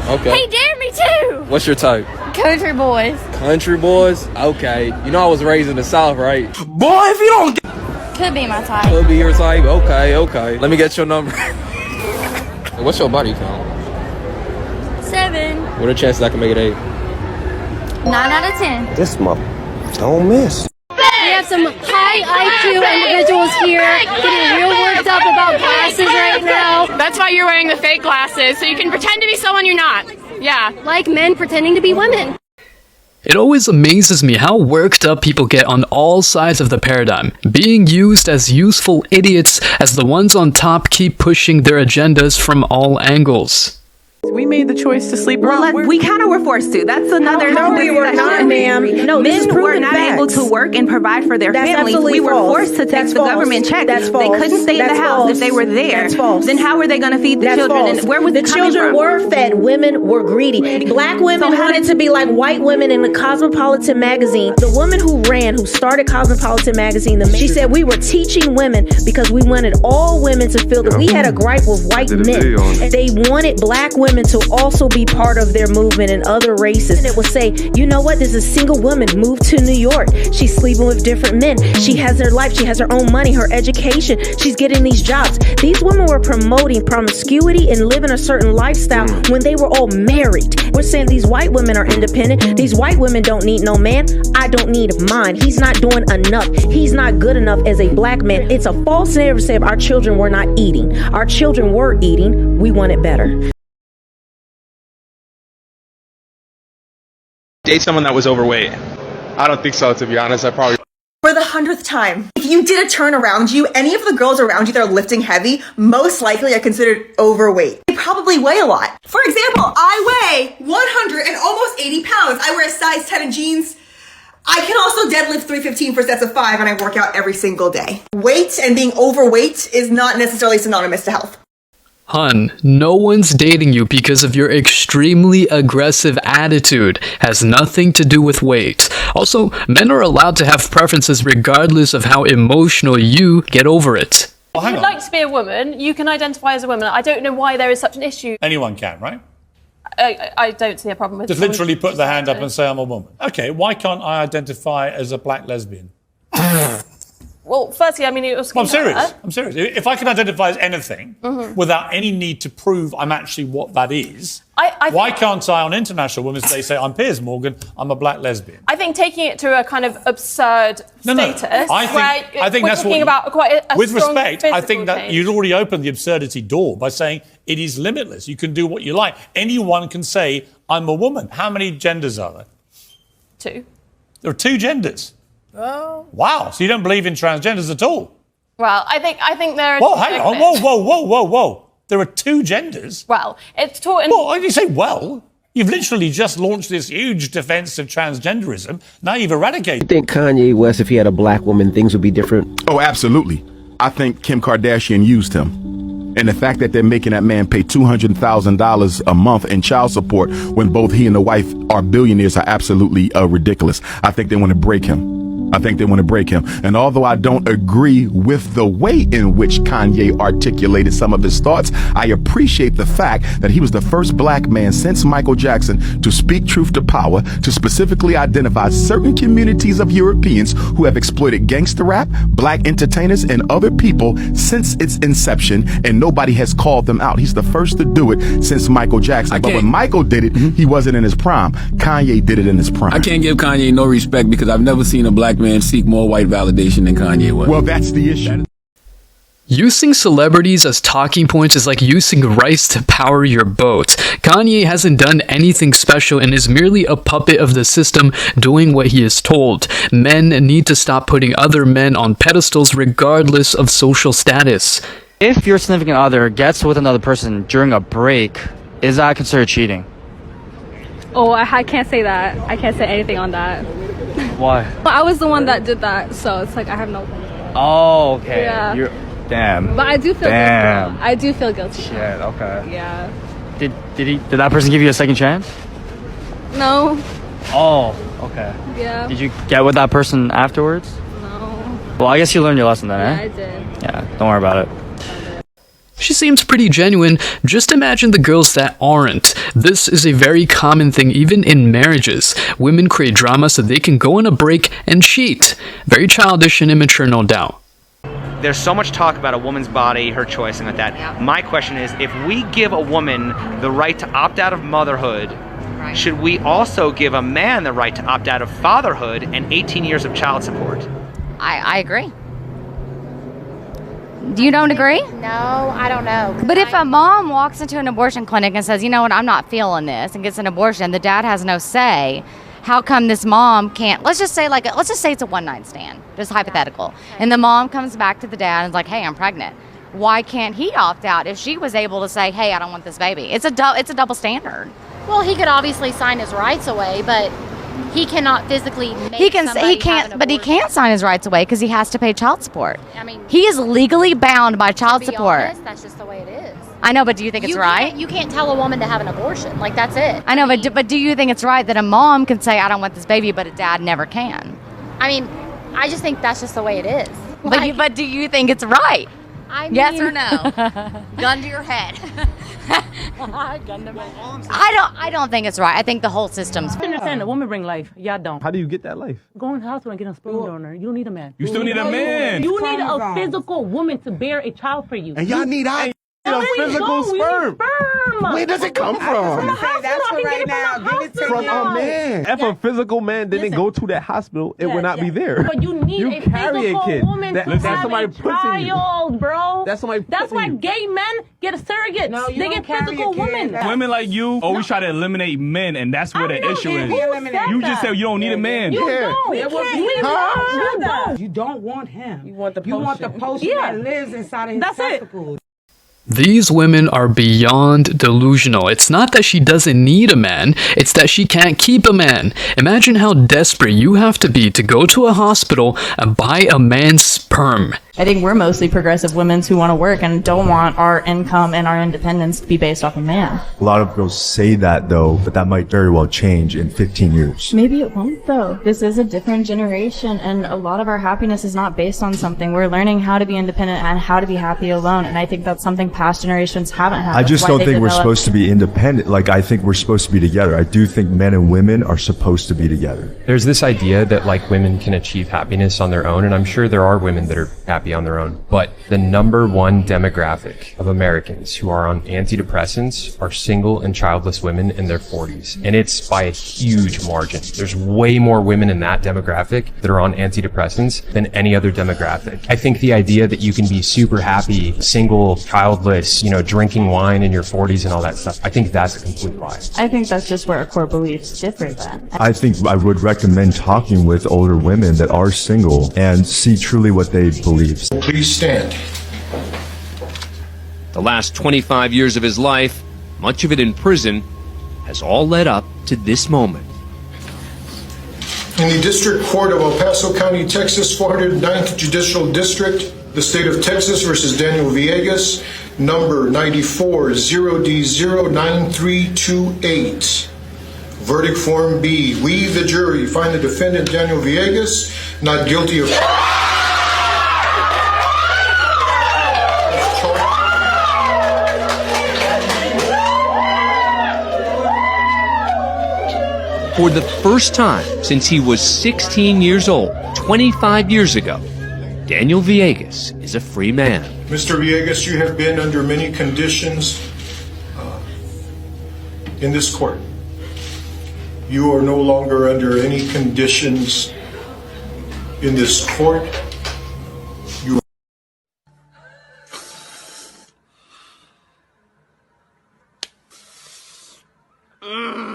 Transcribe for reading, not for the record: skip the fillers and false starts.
Okay. He dared me too. What's your type? Country boys. Country boys? Okay. You know I was raised in the South, right? Boy, if you don't Could be my type. Could be your type. Okay. Let me get your number. What's your body count? 7. What are the chances I can make it 8? 9 out of 10. This mother don't miss. We have some high IQ individuals here getting real worked up about glasses right now. That's why you're wearing the fake glasses, so you can pretend to be someone you're not. Yeah. Like men pretending to be women. It always amazes me how worked up people get on all sides of the paradigm, being used as useful idiots as the ones on top keep pushing their agendas from all angles. We made the choice to sleep around. We kind of were forced to. That's another. No, we were not, ma'am. No, men were not able to work and provide for their families. We were forced to take the government check. They couldn't stay in the house if they were there. That's false. Then how were they going to feed the children? And where was the it coming children from? were fed? Women were greedy. Black women wanted to be like white women in the Cosmopolitan magazine. The woman who started Cosmopolitan magazine, she said we were teaching women because we wanted all women to feel that we had a gripe with white men. And they wanted black women to also be part of their movement and other races. And it would say, you know what, there's a single woman moved to New York. She's sleeping with different men. She has her life. She has her own money, her education. She's getting these jobs. These women were promoting promiscuity and living a certain lifestyle when they were all married. We're saying these white women are independent. These white women don't need no man. I don't need mine. He's not doing enough. He's not good enough as a black man. It's a false narrative to say our children were not eating. Our children were eating. We want it better. Date someone that was overweight? I don't think so, to be honest. I probably... For the 100th time, if you did a turn around you, any of the girls around you that are lifting heavy, most likely are considered overweight. They probably weigh a lot. For example, I weigh 100 and almost 80 pounds. I wear a size 10 in jeans. I can also deadlift 315 for sets of 5 and I work out every single day. Weight and being overweight is not necessarily synonymous to health. Hun, no one's dating you because of your extremely aggressive attitude. Has nothing to do with weight. Also, men are allowed to have preferences regardless of how emotional you get over it. If you'd like to be a woman, you can identify as a woman. I don't know why there is such an issue. Anyone can, right? I don't see a problem with it. Just literally put the hand up and say I'm a woman. Okay, why can't I identify as a black lesbian? Well, firstly, I mean, it was... I'm serious. If I can identify as anything without any need to prove I'm actually what that is, why can't I on International Women's Day say I'm Piers Morgan, I'm a black lesbian? I think taking it to a kind of absurd status, I think that's talking about quite a with strong respect, I think that change. you'd already opened the absurdity door by saying it is limitless. You can do what you like. Anyone can say I'm a woman. How many genders are there? 2. There are 2 genders. Oh. Wow. So you don't believe in transgenders at all? Well, I think there are... Whoa, hang on. Whoa. There are 2 genders? Well, it's taught in... Well, you say, well, you've literally just launched this huge defense of transgenderism. Now you've eradicated... You think Kanye West, if he had a black woman, things would be different? Oh, absolutely. I think Kim Kardashian used him. And the fact that they're making that man pay $200,000 a month in child support when both he and the wife are billionaires are absolutely ridiculous. I think they want to break him. And although I don't agree with the way in which Kanye articulated some of his thoughts, I appreciate the fact that he was the first black man since Michael Jackson to speak truth to power, to specifically identify certain communities of Europeans who have exploited gangster rap, black entertainers, and other people since its inception, and nobody has called them out. He's the first to do it since Michael Jackson. But when Michael did it, he wasn't in his prime. Kanye did it in his prime. I can't give Kanye no respect because I've never seen a black man seek more white validation than Kanye West. Well, that's the issue. Using celebrities as talking points is like using rice to power your boat. Kanye hasn't done anything special and is merely a puppet of the system doing what he is told. Men need to stop putting other men on pedestals regardless of social status. If your significant other gets with another person during a break, is that considered cheating? Oh, I can't say that. I can't say anything on that. Why? Well, I was the one that did that, so it's like I have no... Oh, okay. Yeah. Damn. But I do feel guilty. I do feel guilty. Shit, okay. Yeah. Did that person give you a second chance? No. Oh, okay. Yeah. Did you get with that person afterwards? No. Well, I guess you learned your lesson then, Yeah, eh? I did. Yeah, don't worry about it. She seems pretty genuine. Just imagine the girls that aren't. This is a very common thing even in marriages. Women create drama so they can go on a break and cheat. Very childish and immature, no doubt. There's so much talk about a woman's body, her choice, and like that. Yeah. My question is, if we give a woman the right to opt out of motherhood, should we also give a man the right to opt out of fatherhood and 18 years of child support? I agree. You don't agree? No, I don't know. But if a mom walks into an abortion clinic and says, you know what, I'm not feeling this, and gets an abortion, the dad has no say. How come this mom can't? Let's just say it's a one-night stand, just hypothetical, and the mom comes back to the dad and is like, hey, I'm pregnant. Why can't he opt out if she was able to say, hey, I don't want this baby? It's a double standard. Well, he could obviously sign his rights away, but he cannot physically make he can't sign his rights away because he has to pay child support. I mean, he is legally bound by child support. Honest, that's just the way it is. I know, but do you think it's right? You can't tell a woman to have an abortion. Like, that's it. I know, but do you think it's right that a mom can say, I don't want this baby, but a dad never can? I mean, I just think that's just the way it is. But do you think it's right? I mean, yes or no? Gun to your head. I don't think it's right. I think the whole system's. I understand a woman bring life. Y'all don't. How do you get that life? Go in the hospital and get a sperm donor. You don't need a man. You still need a man. You need a physical woman to bear a child for you. And y'all need a physical sperm. Where does it come from? That's for right now. Give it to from a man. If a physical man didn't go to that hospital, it would not be there. But you need a physical woman to have a child, bro. That's somebody. That's why gay men get a surrogate. No, they get physical women. Women like you always try to eliminate men, and that's where the issue is. You just said you don't need a man. You don't. You don't want him. You want the potion that lives inside of his testicles. These women are beyond delusional. It's not that she doesn't need a man, it's that she can't keep a man. Imagine how desperate you have to be to go to a hospital and buy a man's sperm. I think we're mostly progressive women who want to work and don't want our income and our independence to be based off a man. A lot of girls say that though, but that might very well change in 15 years. Maybe it won't though. This is a different generation and a lot of our happiness is not based on something. We're learning how to be independent and how to be happy alone, and I think that's something past generations haven't had. I just don't think we're supposed to be independent. Like, I think we're supposed to be together. I do think men and women are supposed to be together. There's this idea that like women can achieve happiness on their own, and I'm sure there are women that are happy on their own, but the number one demographic of Americans who are on antidepressants are single and childless women in their 40s, and it's by a huge margin. There's way more women in that demographic that are on antidepressants than any other demographic. I think the idea that you can be super happy, single, childless, drinking wine in your 40s and all that stuff, I think that's a complete lie. I think that's just where our core beliefs differ then. I think I would recommend talking with older women that are single and see truly what they believe. Please stand. The last 25 years of his life, much of it in prison, has all led up to this moment. In the District Court of El Paso County, Texas, 409th Judicial District, the State of Texas versus Daniel Villegas, number 94-0D09328. Verdict Form B. We, the jury, find the defendant Daniel Villegas not guilty of... For the first time since he was 16 years old, 25 years ago, Daniel Villegas is a free man. Mr. Villegas, you have been under many conditions in this court. You are no longer under any conditions in this court. You are